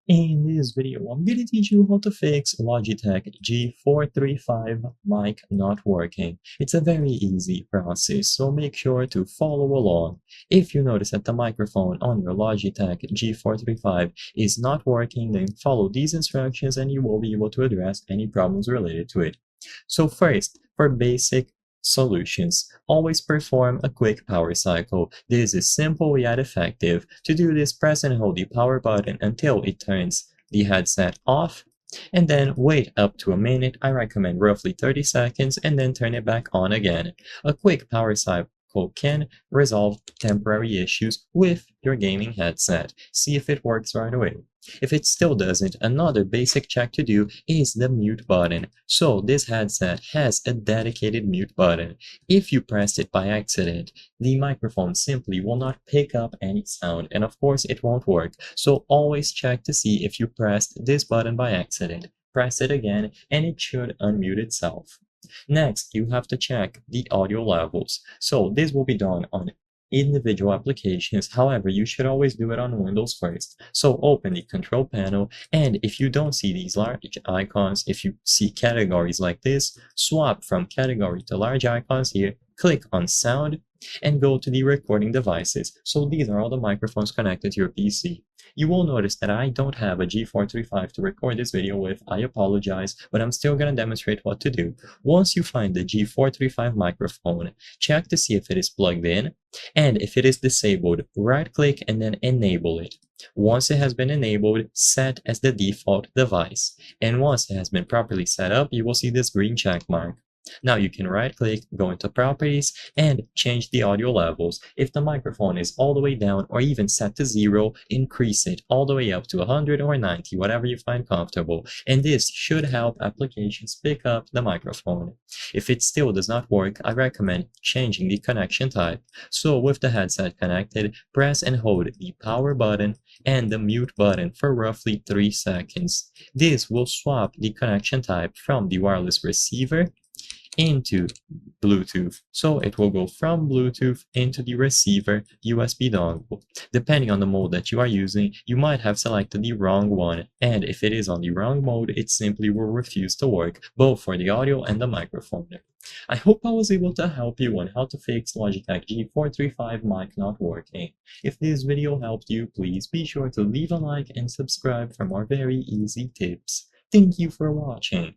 In this video, I'm going to teach you how to fix Logitech G435 mic not working. It's a very easy process, so make sure to follow along. If you notice that the microphone on your Logitech G435 is not working, then follow these instructions and you will be able to address any problems related to it. So first, for basic solutions, always perform a quick power cycle. This is simple yet effective. To do this, press and hold the power button until it turns the headset off, and then wait up to a minute. I recommend roughly 30 seconds, and then turn it back on again. A quick power cycle can resolve temporary issues with your gaming headset. See if it works right away. If it still doesn't, another basic check to do is the mute button. So this headset has a dedicated mute button. If you press it by accident, the microphone simply will not pick up any sound, and of course it won't work. So always check to see if you pressed this button by accident. Press it again and it should unmute itself. Next, you have to check the audio levels. So this will be done on individual applications. However, you should always do it on Windows first. So open the control panel, and if you don't see these large icons, if you see categories like this, swap from category to large icons here, click on sound, and go to the recording devices. So these are all the microphones connected to your PC. You will notice that I don't have a G435 to record this video with. I apologize, but I'm still going to demonstrate what to do. Once you find the G435 microphone, check to see if it is plugged in, and if it is disabled, right-click and then enable it. Once it has been enabled, set as the default device. And once it has been properly set up, you will see this green check mark. Now you can right-click, go into Properties, and change the audio levels. If the microphone is all the way down or even set to 0, increase it all the way up to 100 or 90, whatever you find comfortable. And this should help applications pick up the microphone. If it still does not work, I recommend changing the connection type. So with the headset connected, press and hold the power button and the mute button for roughly 3 seconds. This will swap the connection type from the wireless receiver into Bluetooth. So it will go from Bluetooth into the receiver USB dongle. Depending on the mode that you are using, you might have selected the wrong one, and if it is on the wrong mode, it simply will refuse to work, both for the audio and the microphone. I hope I was able to help you on how to fix Logitech G435 mic not working. If this video helped you, please be sure to leave a like and subscribe for more very easy tips. Thank you for watching.